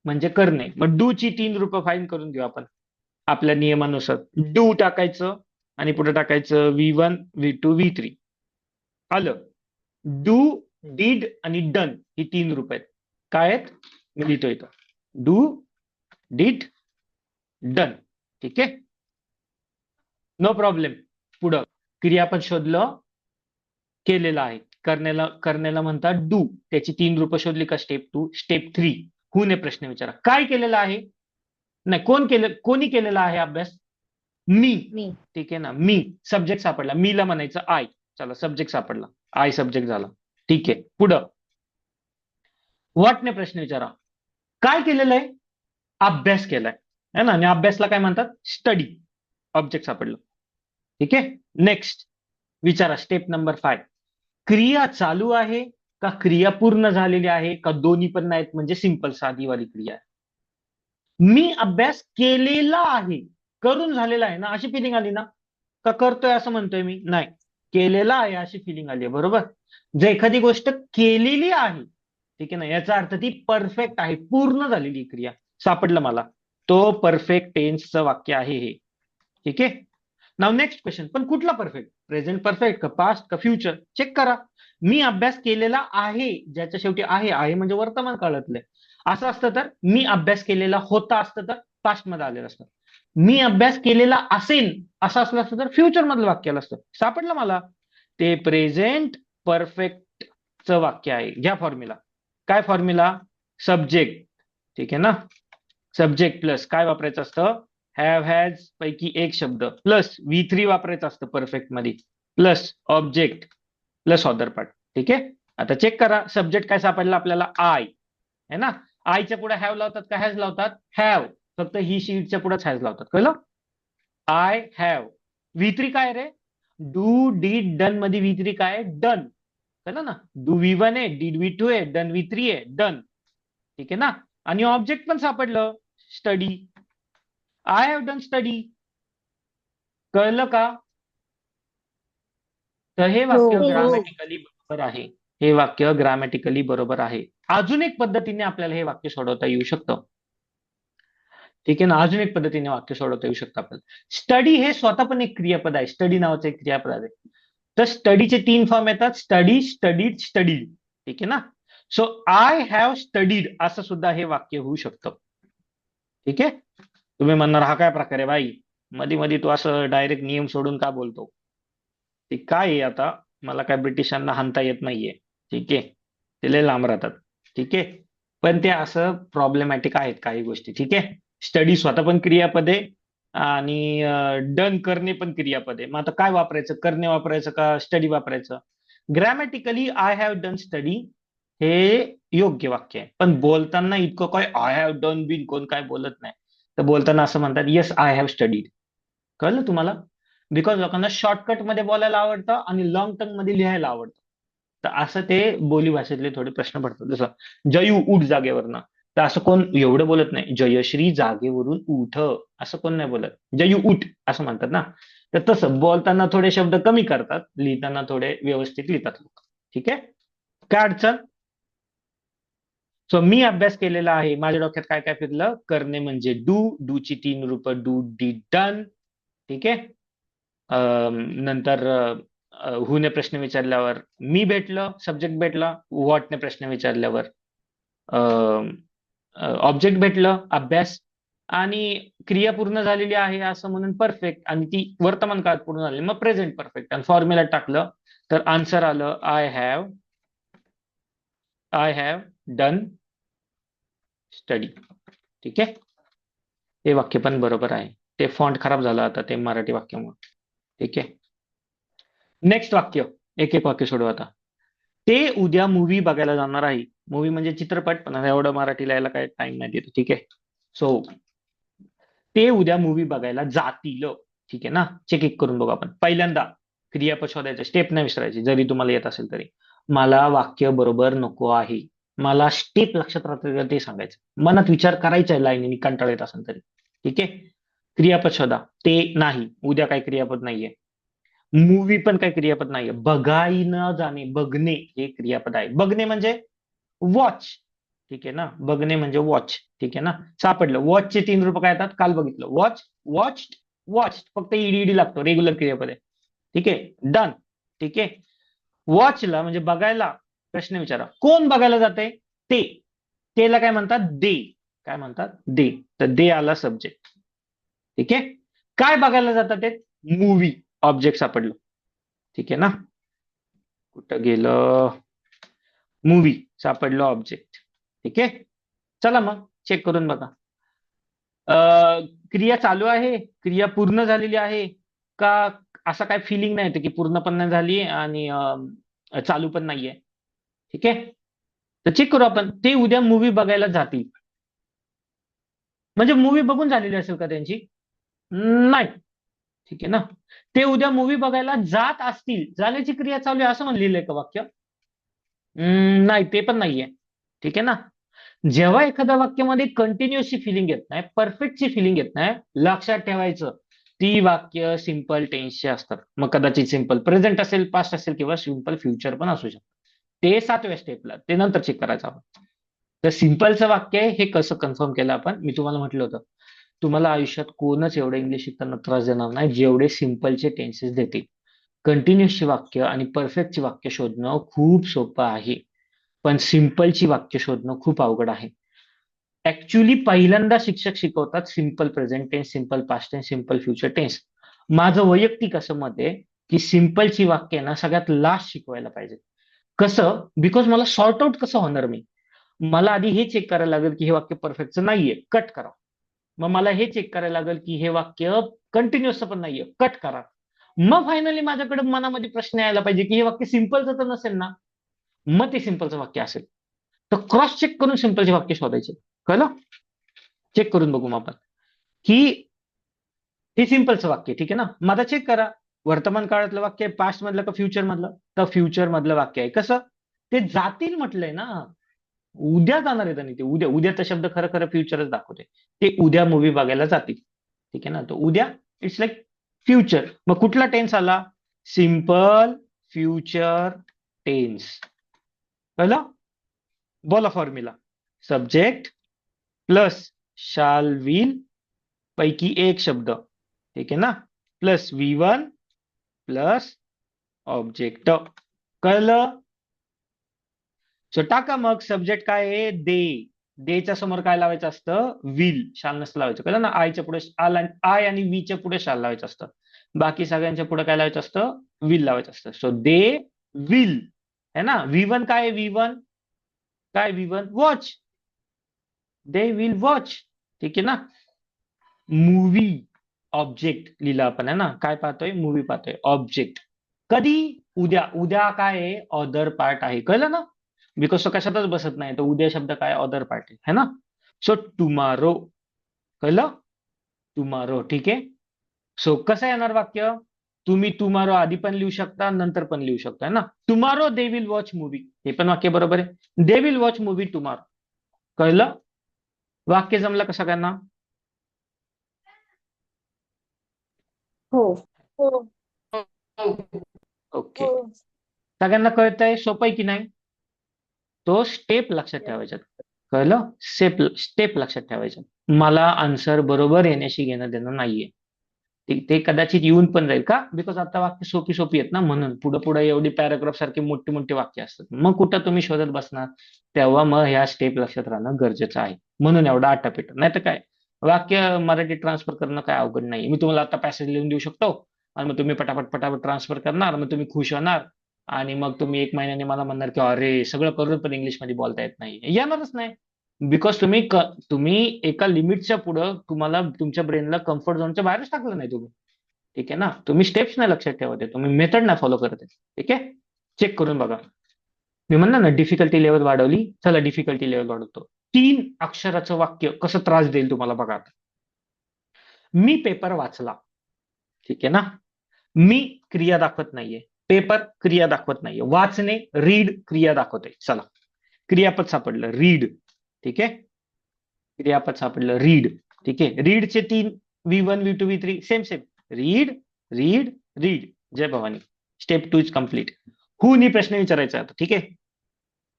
म्हणजे करणे. मग डू ची 3 रूपं फाईन करून घेऊ आपण आपल्या नियमानुसार. डू टाकायचं आणि पुढे टाकायचं V1 V2 V3. आलं. डू, डीड आणि डन ही 3 रूपं आहेत. काय आहेत? मी लिहितो इथं. Do, did, done. ठीक आहे. No problem. पुढं क्रियापद शोधलं, केलेलं आहे. करण्याला म्हणतात डू. त्याची 3 रूपं शोधली का? स्टेप 2. स्टेप 3 हुने प्रश्न विचारा. काय केलेलं आहे? नाही, कोणी केलेला आहे अभ्यास? मी. मी. ठीक आहे ना. मी. सब्जेक्ट सापडला. मीला म्हणायचं आय. चला सब्जेक्ट सापडला. आय सब्जेक्ट झाला. ठीक आहे. पुढं व्हॉटने प्रश्न विचारा. काय केलेलं आहे? अभ्यास केलाय है ना. आणि अभ्यासला काय म्हणतात? स्टडी. ऑब्जेक्ट सापडलं. ठीक आहे. नेक्स्ट विचारा. Step number 5. क्रिया चालू आहे का क्रिया पूर्ण झालेली आहे का दोन्ही पण नाहीत म्हणजे सिंपल साधीवाली क्रिया आहे? मी अभ्यास केलेला आहे. करून झालेला आहे ना, अशी फिलिंग आली ना? का करतोय असं म्हणतोय मी? नाही, केलेला आहे अशी फिलिंग आली आहे. बरोबर. जर एखादी गोष्ट केलेली आहे, ठीक आहे ना, याचा अर्थ ती परफेक्ट आहे, पूर्ण झालेली क्रिया. सापडलं मला. तो परफेक्ट टेन्सचं वाक्य आहे हे. ठीक आहे. नाव नेक्स्ट क्वेश्चन. पण कुठला परफेक्ट? प्रेझेंट परफेक्ट का पास्ट का फ्युचर? चेक करा. मी अभ्यास केलेला आहे, ज्याच्या शेवटी आहे म्हणजे वर्तमान काळातलं असं असतं तर मी अभ्यास केलेला होता असतं तर पास्ट मध्ये आलेलं असतं. मी अभ्यास केलेला असेल असं असलं असतं तर फ्युचर मधलं वाक्य आलं असतं. सापडलं मला. ते प्रेझेंट परफेक्टचं वाक्य आहे. घ्या फॉर्म्युला. काय फॉर्म्युला? सब्जेक्ट. ठीक आहे ना. सब्जेक्ट प्लस काय वापरायचं असतं? हॅव हॅज पैकी एक शब्द प्लस V3 वापरायचं असतं परफेक्ट मध्ये plus object plus other part. ठीक आहे. आता चेक करा, सब्जेक्ट काय सापडला आपल्याला, आय है ना. आयच्या पुढे हॅव लावतात का हॅज लावतात, हॅव. फक्त ही शीटच्या पुढेच हॅज लावतात, कळलं. I have. V3 काय रे, डू डीड डन मध्ये V3 काय, डन. कळलं ना. डू V1 आहे, डीड V2 आहे, डन V3 आहे, डन. ठीक आहे ना. आणि ऑब्जेक्ट पण सापडलं, study. I have done study. कळलं का. तर हे वाक्य हो. ग्रामॅटिकली बरोबर आहे. हे वाक्य ग्रामॅटिकली बरोबर आहे. अजून एक पद्धतीने आपल्याला हे वाक्य सोडवता येऊ शकतं. ठीक आहे ना. अजून एक पद्धतीने वाक्य सोडवता येऊ शकतं आपल्याला. स्टडी हे स्वतः पण एक क्रियापद आहे. स्टडी नावाचं एक क्रियापद आहे. तर स्टडीचे 3 फॉर्म येतात, स्टडी, स्टडीड, स्टडीड. ठीक आहे ना. सो आय हॅव स्टडीड असं सुद्धा हे वाक्य होऊ शकतं. ठीक आहे. तुम्ही म्हणणार हा काय प्रकार आहे भाई, मध्ये मध्ये तू असं डायरेक्ट नियम सोडून का बोलतो. ते काय आहे, आता मला काय ब्रिटिशांना हाणता येत नाहीये. ठीक आहे. ते लय लांब राहतात. ठीक आहे. पण ते असं प्रॉब्लेमॅटिक आहेत काही गोष्टी. ठीक आहे. स्टडी स्वतः पण क्रियापद आहे आणि डन करणे पण क्रियापद आहे. मग आता काय वापरायचं, करणे वापरायचं का स्टडी वापरायचं. Grammatically I have done study हे योग्य वाक्य आहे. पण बोलताना इतकं काय आय हॅव डन बिन कोण काय बोलत नाही. तर बोलताना असं म्हणतात, येस आय हॅव स्टडीड. कळलं तुम्हाला. बिकॉज लोकांना शॉर्टकट मध्ये बोलायला आवडतं आणि लॉंग टर्म मध्ये लिहायला आवडतं. तर असं ते बोलीभाषेतले थोडे प्रश्न पडतात. जसं जयू उठ जागेवरनं, तर असं कोण एवढं बोलत नाही, जयश्री जागेवरून उठ असं कोण नाही बोलत. जयू उठ असं म्हणतात ना. तर तसं बोलताना थोडे शब्द कमी करतात, लिहिताना थोडे व्यवस्थित लिहितात लोक. ठीक आहे. काय अडचण. सो मी अभ्यास केलेला आहे, माझ्या डोक्यात काय काय फिरलं, करणे म्हणजे डू, डूची 3 रूपं डू, डीड, डन. ठीक आहे. नंतर हूने प्रश्न विचारल्यावर मी भेटलं, सब्जेक्ट भेटला. व्हॉटने प्रश्न विचारल्यावर ऑब्जेक्ट भेटलं, अभ्यास. आणि क्रिया पूर्ण झालेली आहे असं म्हणून परफेक्ट, आणि ती वर्तमान काळात पूर्ण झाली मग प्रेझेंट परफेक्ट. आणि फॉर्म्युला टाकलं तर आन्सर आलं, आय हॅव डन स्टडी. ठीक आहे. हे वाक्य पण बरोबर आहे. ते फॉन्ट खराब झालं आता ते मराठी वाक्यामुळे. ठीक आहे. नेक्स्ट वाक्य, एक एक वाक्य सोडवा आता. ते उद्या मूवी बघायला जाणार आहे. मूवी म्हणजे चित्रपट, पण आता एवढं मराठी लिहायला काय टाइम नाही देतो. ठीक आहे. सो ते उद्या मूवी बघायला जातील. ठीक आहे ना. चेक एक करून बघू आपण. पहिल्यांदा क्रियापद शोधायचं, स्टेप नाही विसरायची जरी तुम्हाला येत असेल तरी. मला वाक्य बरोबर नको आहे, मला स्टेप लक्षात राहतं का ते सांगायचं. मनात विचार करायचा आहे लाईनीने, कंटाळा येत असेल तरी. ठीक आहे. क्रियापद शोधा. ते नाही, उद्या काही क्रियापद नाहीये. मूवी पण काही क्रियापद नाहीये. बघायला जाणे, बघणे हे क्रियापद आहे. बघणे म्हणजे वॉच. ठीक आहे ना. बघणे म्हणजे वॉच. ठीक आहे ना. सापडलं. वॉचचे 3 रूप काय येतात, काल बघितलं. Watch, watched, watch. फक्त ईडी लागतो, रेग्युलर क्रियापद आहे. ठीक आहे. डन. ठीक आहे. वॉचला म्हणजे बघायला प्रश्न विचारा, कोण बघायला जाते, ते. तेला काय म्हणतात, दे. काय म्हणतात, दे. तर दे आला सब्जेक्ट. ठीक आहे. काय बघायला जातात ते, मूवी. ऑब्जेक्ट सापडलं. ठीक आहे ना. कुठं गेलं, मूवी सापडलं ऑब्जेक्ट. ठीक आहे. चला मग चेक करून बघा. क्रिया चालू आहे, क्रिया पूर्ण झालेली आहे का, असं काय फिलिंग नाही येते की पूर्ण पण नाही झाली आणि चालू पण नाहीये. ठीक आहे. तर चेक करू आपण. ते उद्या मूवी बघायला जातील, म्हणजे मूवी बघून झालेली असेल का त्यांची, नाही. ठीक आहे ना. ते उद्या मूवी बघायला जात असतील, जाण्याची क्रिया चालू आहे असं म्हणलेलं का वाक्य, नाही, ते पण नाहीये. ठीक आहे ना. जेव्हा एखाद्या वाक्यामध्ये कंटिन्युअसची फिलिंग येत नाही, परफेक्टची फिलिंग येत नाही, लक्षात ठेवायचं ती वाक्य सिंपल टेन्सचे असतात. मग कदाचित सिंपल प्रेझेंट असेल, पास्ट असेल किंवा सिंपल फ्युचर पण असू शकतं. ते 7व्या स्टेपला, ते नंतर चेक करायचं आपण. तर सिंपलचं वाक्य आहे हे कसं कन्फर्म केलं आपण, मी तुम्हाला म्हटलं होतं, तुम्हाला आयुष्यात कोणच एवढं इंग्लिश शिकताना त्रास देणार नाही जेवढे सिंपलचे टेन्सेस देतील. कंटिन्युअसची वाक्य आणि परफेक्टची वाक्य शोधणं खूप सोपं आहे, पण सिंपलची वाक्य शोधणं खूप अवघड आहे. ऍक्च्युली पहिल्यांदा शिक्षक शिकवतात simple present tense, simple past tense, simple future tense. माझं वैयक्तिक असं मत आहे की सिंपलची वाक्य ना सगळ्यात लास्ट शिकवायला पाहिजे. कसं, बिकॉज मला सॉर्ट आउट कसं होणार मी, मला आधी हे चेक करायला लागेल की हे वाक्य परफेक्टचं नाहीये, कट करा. मग मला हे चेक करायला लागेल की हे वाक्य कंटिन्युअसचं पण नाहीये, कट करा. मग फायनली माझ्याकडे मनामध्ये प्रश्न यायला पाहिजे की हे वाक्य सिंपलचं तर नसेल ना. मग ते सिम्पलचं वाक्य असेल. तर क्रॉस चेक करून सिम्पलचे वाक्य शोधायचे. कळलं? चेक करून बघू मग आपण की हे सिम्पलचं वाक्य आहे, ठीक आहे ना. मग आता चेक करा, वर्तमान काळातलं वाक्य आहे, पास्ट मधलं का फ्युचर मधलं? तर फ्युचर मधलं वाक्य आहे. कसं? ते जातील म्हटलंय ना, उद्या जाणार आहेत आणि ते उद्या. उद्याचा शब्द खरं खरं फ्युचरच दाखवते. ते उद्या मूवी बघायला जातील, ठीक आहे ना. तर उद्या इट्स लाईक फ्युचर. मग कुठला टेन्स आला? Simple future tense. कळलं? बोला formula. Subject plus shall will पैकी एक शब्द, ठीक आहे ना, प्लस V1 प्लस ऑब्जेक्ट. कळलं? सो टाका मग. सब्जेक्ट काय आहे? दे. देच्या समोर काय लावायचं असतं? विल. शाल नसतं लावायचं. कळलं ना? आयच्या पुढे आय आणि वीच्या पुढे शाल लावायचं असतं. बाकी सगळ्यांच्या पुढे काय लावायचं असतं? विल लावायचं असतं. सो दे विल, है ना. V1 काय आहे? V1 काय? V1 watch. They will watch, ठीक आहे ना. मूवी ऑब्जेक्ट लिहिलं आपण, है ना. काय पाहतोय? मूवी पाहतोय. ऑब्जेक्ट कधी? उद्या. उद्या काय आहे? ऑदर पार्ट आहे. कळलं ना? बिकॉज तो कशातच बसत नाही. तर उद्या शब्द काय? ऑदर पार्ट आहे, है ना. So tomorrow. कळलं? टुमारो, ठीक आहे. सो कसं येणार वाक्य? तुम्ही टुमारो आधी पण लिहू शकता, नंतर पण लिहू शकता, है ना. Tomorrow they will watch movie, हे पण वाक्य बरोबर आहे. They will watch movie tomorrow. कळलं? वाक्य जमलं का सगळ्यांना? हो. हो. ओके. सगळ्यांना कळतंय? सोपं आहे की नाही? तो स्टेप लक्षात ठेवायच्यात. कळलं? स्टेप लक्षात ठेवायच्या. मला आन्सर बरोबर येण्याशी घेणं देणं नाहीये. ते कदाचित येऊन पण जाईल का? बिकॉज आता वाक्य सोपी सोपी आहेत ना, म्हणून. पुढे पुढे एवढी पॅराग्राफ सारखी मोठी मोठी वाक्य असतात. मग कुठं तुम्ही शोधत बसणार? तेव्हा मग ह्या स्टेप लक्षात राहणं गरजेचं आहे. म्हणून एवढा आटापिटा. नाही तर काय, वाक्य मराठी ट्रान्सफर करणं काय अवघड नाही. मी तुम्हाला आता पॅसेज लिहून देऊ शकतो आणि मग तुम्ही पटापट पटापट ट्रान्सफर करणार. मग तुम्ही खुश होणार आणि मग तुम्ही 1 महिन्याने मला म्हणणार की अरे सगळं करून पण इंग्लिशमध्ये बोलता येत नाही. येणारच नाही. बिकॉज तुम्ही एका लिमिटच्या पुढं तुम्हाला तुमच्या ब्रेनला कम्फर्ट झोनच्या बाहेरच टाकलं नाही तुम्ही. ठीक आहे ना. तुम्ही स्टेप्स नाही लक्षात ठेवत आहे, तुम्ही मेथड नाही फॉलो करत आहे. ठीक आहे. चेक करून बघा. मी म्हणलं ना डिफिकल्टी लेवल वाढवली. चला डिफिकल्टी लेवल वाढवतो. 3 अक्षराचं वाक्य कसं त्रास देईल तुम्हाला बघा आता. मी पेपर वाचला. ठीक आहे ना. मी क्रिया दाखवत नाहीये. पेपर क्रिया दाखवत नाहीये. वाचणे रीड क्रिया दाखवते. चला क्रियापद सापडलं रीड. ठीक आहे. क्रियापद सापडलं रीड. ठीक आहे. रीडचे 3 V1 V2 V3 same same. Read read read. जय भवानी. Step 2 is complete. हुनी प्रश्न विचारायचा आता. ठीक आहे.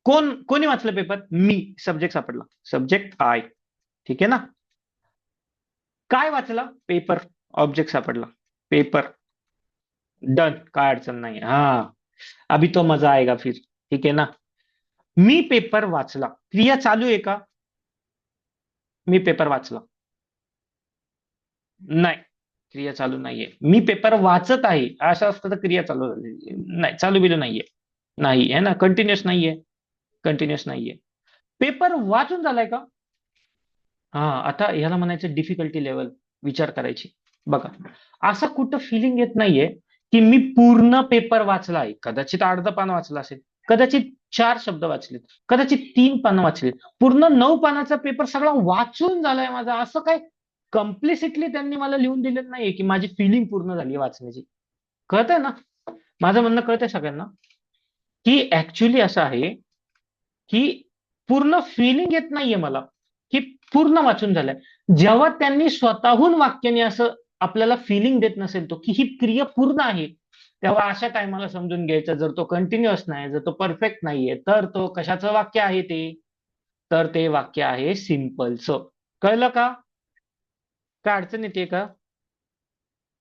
कोणी वाचलं पेपर? मी. सब्जेक्ट सापडला. Subject I. ठीक आहे ना. काय वाचला? पेपर. ऑब्जेक्ट सापडला. पेपर. डन. काय अडचण नाही. हा अभी तो मजा आएगा फिर. ठीक आहे ना. मी पेपर वाचला. क्रिया चालू आहे का? मी पेपर वाचला. नाही, क्रिया चालू नाहीये. मी पेपर वाचत आहे असं असतं तर क्रिया चालू झाली नाही. चालू बिलू नाहीये. नाही आहे ना. कंटिन्युअस नाहीये. कंटिन्युअस नाहीये. पेपर वाचून झालाय का? हा आता ह्याला म्हणायचं डिफिकल्टी लेवल विचार करायची. बघा असं कुठं फिलिंग येत नाहीये की मी पूर्ण पेपर वाचला आहे. कदाचित अर्ध पान वाचलं असेल, कदाचित 4 शब्द वाचलेत, कदाचित 3 पानं वाचलीत. पूर्ण 9 पानाचा पेपर सगळा वाचून झालाय माझा. असं काय कम्प्लिसिटली त्यांनी मला लिहून दिलेलं नाहीये की माझी फिलिंग पूर्ण झाली वाचण्याची. कळतंय ना? माझं म्हणणं कळतंय सगळ्यांना की ऍक्च्युली असं आहे की पूर्ण फिलिंग येत नाहीये मला की पूर्ण वाचून झालंय. जेव्हा त्यांनी स्वतःहून वाक्याने असं आपल्याला फिलिंग देत नसेल तो की ही क्रिया पूर्ण आहे, तेव्हा अशा टायमाला समजून घ्यायचं जर तो कंटिन्युअस नाही, जर तो परफेक्ट नाहीये, तर तो कशाचं वाक्य आहे ते? तर ते वाक्य आहे सिम्पलचं. कळलं का? काय अडचण येते का?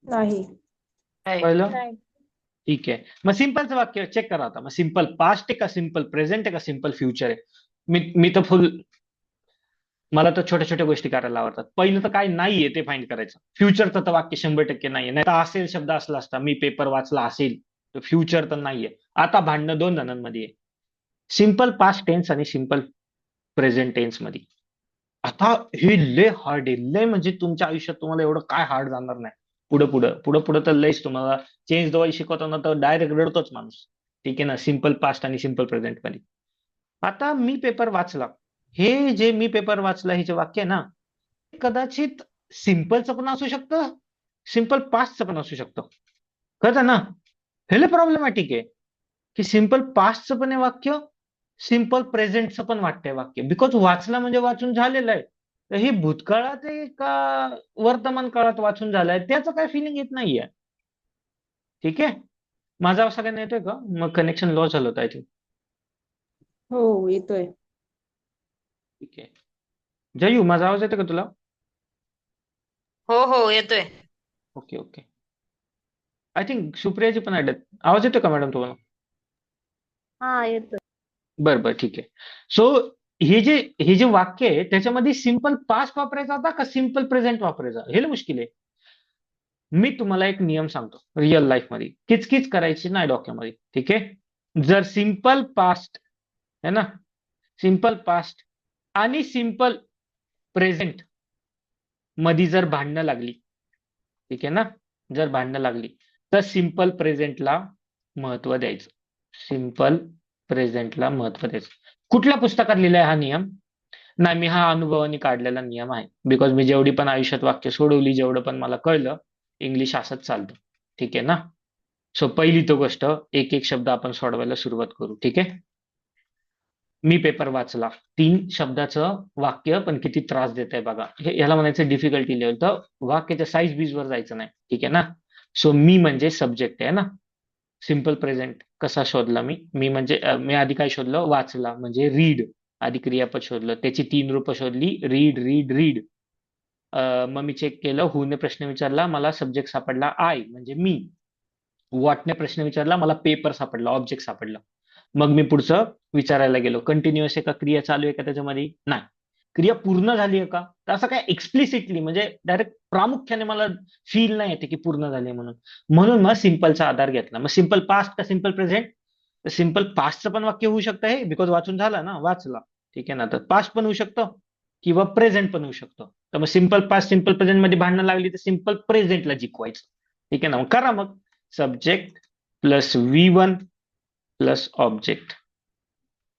नाही. कळलं? नाही. ठीक आहे. मग सिम्पलचं वाक्य चेक करा आता. मग सिम्पल पास्ट आहे का सिम्पल प्रेझेंट आहे का सिम्पल फ्युचर आहे? मी तर मला तर छोट्या छोट्या गोष्टी करायला आवडतात. पहिलं तर काय नाहीये ते फाइंड करायचं. फ्युचरचं तर वाक्य 100% नाहीये. नाही तर असेल शब्द असला असता. मी पेपर वाचला असेल. तर फ्युचर तर नाहीये. आता भांडणं 2 जणांमध्ये आहे. सिम्पल पास्ट टेन्स आणि सिम्पल प्रेझेंट टेन्स मध्ये. आता हे लय हार्ड आहे. लय म्हणजे तुमच्या आयुष्यात तुम्हाला एवढं काय हार्ड जाणार नाही. पुढं तर लयच तुम्हाला चेंज द वाई शिकवताना तर डायरेक्ट रडतोच माणूस. ठीक आहे ना, सिम्पल पास्ट आणि सिम्पल प्रेझेंट मध्ये. आता मी पेपर वाचला, हे जे मी पेपर वाचला हे जे वाक्य आहे ना, कदाचित सिम्पलचं पण असू शकतं, सिम्पल पास्टचं पण असू शकतं. कळतं ना, हे लय प्रॉब्लेमॅटिक आहे की सिम्पल पास्टचं पण आहे वाक्य, सिम्पल प्रेझेंटचं पण वाटतंय वाक्य. बिकॉज वाचला म्हणजे वाचून झालेलं आहे. तर हे भूतकाळात आहे का वर्तमान काळात वाचून झालंय त्याचं काय फिलिंग येत नाहीये. ठीक आहे, माझा आवाज सगळ्यांना येतोय का? मग कनेक्शन लॉस झालं होतं आय थिंक. हो येतोय. ठीक आहे, जयू माझा आवाज येतो का तुला? हो हो येतोय. Okay okay. आय थिंक सुप्रियाजी पण ऍड आहेत. आवाज येतो का मॅडम तुम्हाला? हा येतोय. बरं बरं ठीक आहे. सो हे जे वाक्य आहे त्याच्यामध्ये सिम्पल पास्ट वापरायचा होता का सिम्पल प्रेझेंट वापरायचा, हे लय मुश्किल आहे. मी तुम्हाला एक नियम सांगतो रिअल लाईफ मध्ये, किचकिच करायची नाही डोक्यामध्ये. ठीक आहे, जर सिम्पल पास्ट है ना, सिम्पल पास्ट आणि सिम्पल प्रेझेंट मध्ये जर भांडणं लागली, ठीक आहे ना, जर भांडणं लागली तर सिम्पल प्रेझेंटला महत्व द्यायचं. सिम्पल प्रेझेंटला महत्व द्यायचं. कुठल्या पुस्तकात लिहिलाय हा नियम? नाही, मी हा अनुभवाने काढलेला नियम आहे. बिकॉज मी जेवढी पण आयुष्यात वाक्य सोडवली, जेवढं पण मला कळलं, इंग्लिश असंच चालतं. ठीक आहे ना. सो पहिली तो गोष्ट, एक एक शब्द आपण सोडवायला सुरुवात करू. ठीक आहे, मी पेपर वाचला, 3 शब्दाचं वाक्य पण किती त्रास देत आहे बघा. ह्याला म्हणायचं डिफिकल्टी लेवल. तर वाक्याच्या साईज बीज वर जायचं नाही. ठीक आहे ना. सो मी म्हणजे सब्जेक्ट आहे ना. सिम्पल प्रेझेंट कसा शोधला मी म्हणजे मी आधी काय शोधलं, वाचला म्हणजे रीड. आधी क्रियापद शोधलं, त्याची 3 रूपं शोधली, रीड रीड रीड. मग मी चेक केलं, हूने प्रश्न विचारला, मला सब्जेक्ट सापडला आय म्हणजे मी. व्हॉटने प्रश्न विचारला, मला पेपर सापडला, ऑब्जेक्ट सापडला. मग मी पुढचं विचारायला गेलो, कंटिन्युअस आहे का, क्रिया चालू आहे का त्याच्यामध्ये? नाही. क्रिया पूर्ण झाली आहे का? तर असं काय एक्सप्लिसिटली म्हणजे डायरेक्ट प्रामुख्याने मला फील नाही येते की पूर्ण झाली म्हणून. म्हणून मग सिम्पलचा आधार घेतला. मग सिम्पल पास्ट का सिम्पल प्रेझेंट? तर सिम्पल पास्टचं पण वाक्य होऊ शकतं हे, बिकॉज वाचून झाला ना, वाचला. ठीक आहे ना, तर पास्ट पण होऊ शकतं किंवा प्रेझेंट पण होऊ शकतं. तर मग सिम्पल पास्ट सिम्पल प्रेझेंट मध्ये भांडणं लागली तर सिम्पल प्रेझेंटला जिंकवायचं. ठीक आहे ना, मग करा मग. सब्जेक्ट प्लस V1 प्लस ऑब्जेक्ट,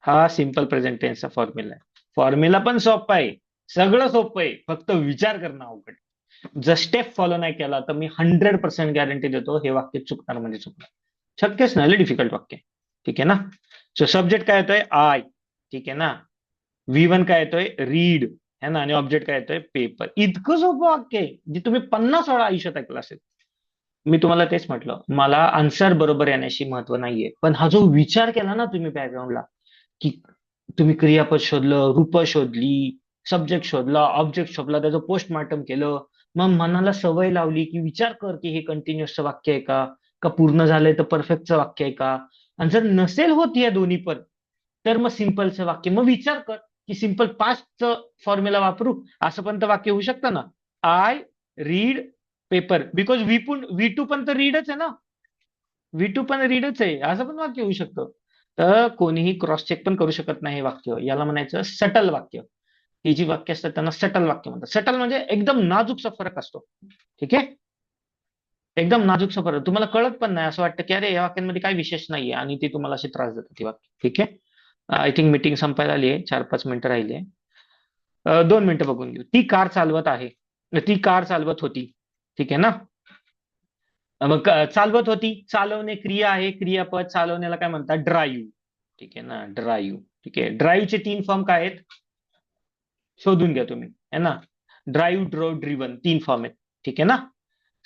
हा सिम्पल प्रेझेंट टेन्सचा फॉर्म्युला आहे. फॉर्म्युला पण सोपा आहे, सगळं सोपं आहे, फक्त विचार करणं अवघड. जर स्टेप फॉलो नाही केला तर मी 100% गॅरंटी देतो हे वाक्य चुकणार म्हणजे चुकणार. शक्यच नाही, डिफिकल्ट वाक्य. ठीक आहे ना. सो सब्जेक्ट काय येतोय? आय. ठीक आहे ना. V1 काय येतोय? रीड है ना, आणि ऑब्जेक्ट काय येतोय? पेपर. इतकं सोपं वाक्य आहे जे तुम्ही 50 वेळा आयुष्यात ऐकलं असेल. मी तुम्हाला तेच म्हटलं, मला आन्सर बरोबर येण्याशी महत्व नाहीये, पण हा जो विचार केला ना तुम्ही बॅकग्राऊंडला, की तुम्ही क्रियापद शोधलं, रूप शोधली, सब्जेक्ट शोधला, ऑब्जेक्ट शोधला, त्याचं पोस्टमार्टम केलं, मग मनाला सवय लावली की विचार कर की हे कंटिन्युअसचं वाक्य आहे का, का पूर्ण झालंय तर परफेक्टचं वाक्य आहे का, आणि जर नसेल होत या दोन्ही पण, तर मग सिम्पलचं वाक्य. मग विचार कर की सिम्पल पास्टचं फॉर्म्युला वापरू, असं पण तर वाक्य होऊ शकतं ना. I read paper, because V2 पण तर रीडच आहे ना, V2 पण रीडच आहे, असं पण वाक्य होऊ शकतं. तर कोणीही क्रॉस चेक पण करू शकत नाही हे वाक्य. याला म्हणायचं सटल वाक्य. ही जी वाक्य असतात त्यांना सटल वाक्य म्हणतात. सटल म्हणजे एकदम नाजूकसा फरक असतो. ठीक आहे, एकदम नाजूकसा फरक, तुम्हाला कळत पण नाही, असं वाटतं की अरे या वाक्यांमध्ये काय विशेष नाहीये, आणि ती तुम्हाला अशी त्रास देतात ती वाक्य. ठीक आहे, आय थिंक मीटिंग संपायला आली आहे, 4-5 मिनिटं राहिली आहे. 2 मिनिटं बघून घेऊ. ती कार चालवत आहे, ती कार चालवत होती. ठीक आहे ना. मग चालवत होती, चालवणे क्रिया आहे, क्रियापद, चालवण्याला काय म्हणतात? ड्राईव्ह. ठीक आहे ना, ड्राईव्ह. ठीक आहे, ड्राईव्हचे 3 फॉर्म काय आहेत शोधून घ्या तुम्ही, है ना. ड्राईव्ह, ड्रोव, ड्रिव्हन, 3 फॉर्म आहेत. ठीक आहे ना.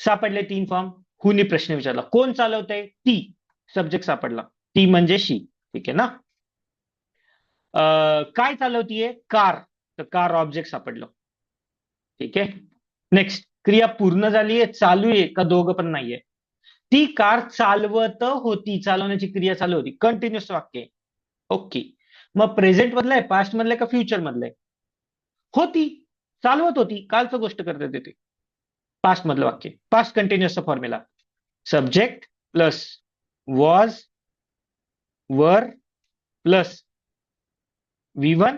सापडले 3 फॉर्म. हुनी प्रश्न विचारला, कोण चालवतंय? ती. सब्जेक्ट सापडला, ती म्हणजे शी. ठीक आहे ना. काय चालवतीये? कार. तर कार ऑब्जेक्ट सापडलं. ठीक आहे, नेक्स्ट. क्रिया पूर्ण झालीये, चालू आहे का दोघं पण नाहीये? ती कार चालवत होती, चालवण्याची क्रिया चालू होती, कंटिन्युअस वाक्य. ओके, मग प्रेझेंट मधलंय, पास्ट मधलंय का फ्युचर मधलंय? होती, चालवत होती, कालचं गोष्ट करतात येते. पास्ट मधलं वाक्य, पास्ट कंटिन्युअसचा formula, subject plus was were plus V1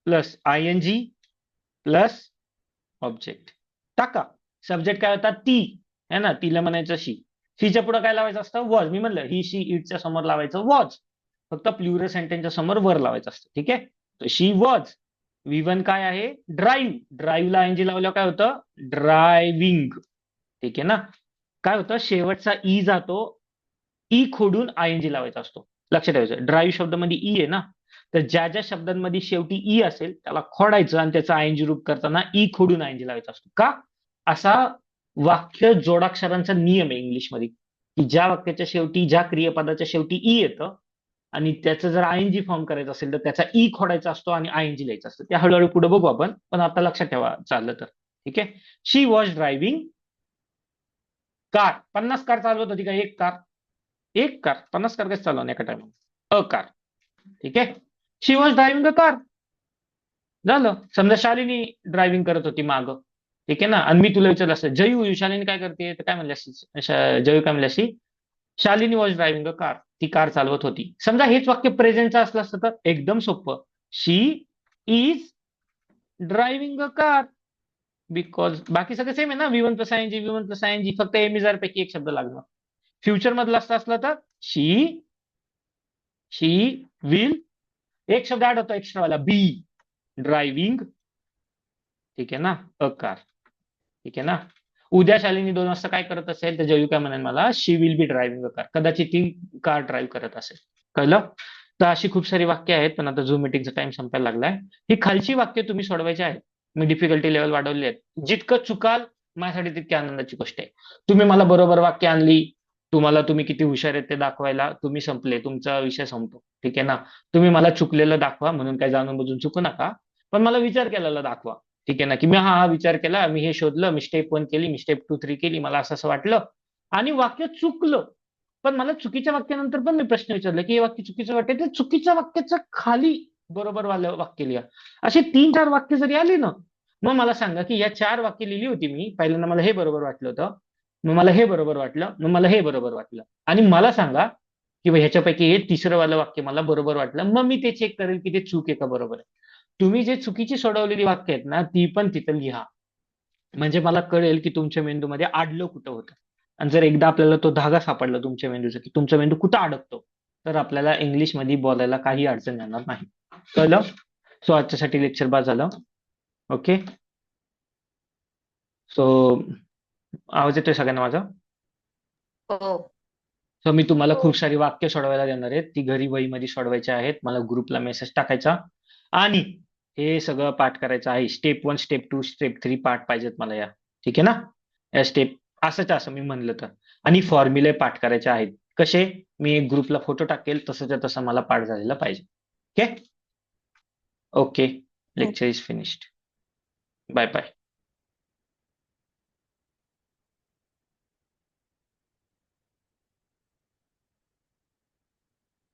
plus ING plus object. टाका. सब्जेक्ट काय होता? ती, है ना, तिला म्हणायचं शी. शीच्या पुढे काय लावायचं असतं? वॉज. मी म्हणलं ही, शी, इटच्या समोर लावायचं वॉज. फक्त प्लुरल सेंटेन्सच्या समोर वर लावायचं असतं. ठीक आहे. तर शी वॉज. V1 काय आहे? ड्राईव्ह. ड्राईव्हला ING लावल्यावर काय होतं? ड्रायव्हिंग. ठीक आहे ना. काय होतं? शेवटचा ई जातो. ई खोडून ING लावायचा असतो. लक्षात ठेवायचं. ड्राईव्ह शब्दामध्ये ई आहे ना, तर ज्या ज्या शब्दांमध्ये शेवटी ई असेल त्याला खोडायचं आणि त्याचा ING रूप करताना ई खोडून ING लावायचा असतो. का? असा वाक्य जोडाक्षरांचा नियम आहे इंग्लिशमध्ये, की ज्या वाक्याच्या शेवटी, ज्या क्रियापदाच्या शेवटी ई येतं आणि त्याचं जर ING फॉर्म करायचं असेल तर त्याचा ई खोडायचा असतो आणि ING लिहायचं असतं. ते हळूहळू पुढे बघू आपण, पण आता लक्षात ठेवा चाललं तर. ठीक आहे. शी वॉज ड्रायव्हिंग कार. 50 कार चालवत होती का? एक कार. एक कार. 50 कार कसं चालवणार एका टाइमला? A car. ठीक आहे. शी वॉज ड्रायव्हिंग अ कार. झालं. समजा शालिनी ड्रायव्हिंग करत होती माग. ठीक आहे ना. आणि मी तुला विचारलं असतं, जयू, शालिनी काय करते? तर काय म्हणली असती? जयू काय म्हणली असती? Shalini was driving a car. ती कार चालवत होती. समजा हेच वाक्य प्रेझेंटचं असलं असतं तर एकदम सोपं. She is driving a car. Because बाकी सगळं सेम आहे ना. V1 plus ING, V1 plus ING, फक्त एम इज आर पैकी एक शब्द लागणार. फ्युचर मधला असला तर शी विल, एक शब्द ऍड होतो एक्स्ट्रा वाला, बी ड्रायव्हिंग. ठीक आहे ना. A car. ठीक आहे ना. उद्या शालिनी 2 वाजता काय करत असेल तर जयू काय म्हणेल मला? She will be driving a car. कदाचित ती कार ड्राईव्ह करत असेल. कळलं? तर अशी खूप सारी वाक्य आहेत, पण आता झूम मीटिंगचा टाइम संपायला लागलाय. ही खालची वाक्य तुम्ही सोडवायची आहेत. मी डिफिकल्टी लेवल वाढवली आहेत. जितकं चुकाल माझ्यासाठी तितकी आनंदाची गोष्ट आहे. तुम्ही मला बरोबर वाक्य आणली, तुम्ही किती हुशार आहेत ते दाखवायला, तुम्ही संपले, तुमचा विषय संपतो. ठीक आहे ना. तुम्ही मला चुकलेलं दाखवा, म्हणून काय जाणून बुजून चुकू नका, पण मला विचार केलेला दाखवा. ठीक आहे ना. की मी हा विचार केला, मी हे शोधलं, मी स्टेप 1 केली, मी स्टेप 2, 3 केली, मला असं असं वाटलं आणि वाक्य चुकलं. पण मला चुकीच्या वाक्यानंतर पण मी प्रश्न विचारला, की हे वाक्य चुकीचं वाटतं, ते चुकीच्या वाक्याच्या खाली बरोबर वालं वाक्य लिहा. अशी 3-4 वाक्य जरी आली ना, मग मला सांगा की या 4 वाक्य लिहिली होती मी. पहिल्यांदा मला हे बरोबर वाटलं होतं, मग मला हे बरोबर वाटलं, मग मला हे बरोबर वाटलं. आणि मला सांगा की ह्याच्यापैकी हे तिसरं वालं वाक्य मला बरोबर वाटलं. मग मी ते चेक करेल की ते चूक आहे का बरोबर आहे. तुम्ही जे चुकीची सोडवलेली वाक्य आहेत ना, ती पण तिथं लिहा. म्हणजे मला कळेल की तुमच्या मेंदूमध्ये आडलं कुठं होतं. आणि जर एकदा आपल्याला तो धागा सापडला तुमच्या मेंदूचा, की तुमचा मेंदू कुठं अडकतो, तर आपल्याला इंग्लिशमध्ये बोलायला काही अडचण येणार नाही. कळलं? सो आजच्यासाठी लेक्चर बाद झालं. ओके. सो आवाज येतोय सगळ्यांना माझा? हो. सो मी तुम्हाला हो. खूप सारी वाक्य सोडवायला देणार आहेत. ती घरी वहीमध्ये सोडवायची आहेत. मला ग्रुपला मेसेज टाकायचा आणि हे सगळं पाठ करायचं आहे. स्टेप 1, स्टेप 2, स्टेप 3 पाठ पाहिजेत मला या. ठीक आहे ना. या स्टेप असं मी म्हणलं तर. आणि फॉर्म्युले पाठ करायचे आहेत. कसे? मी एक ग्रुपला फोटो टाकेल, तसंच्या तसं मला पाठ झालेला पाहिजे. Okay. Okay. Lecture is finished. Bye bye.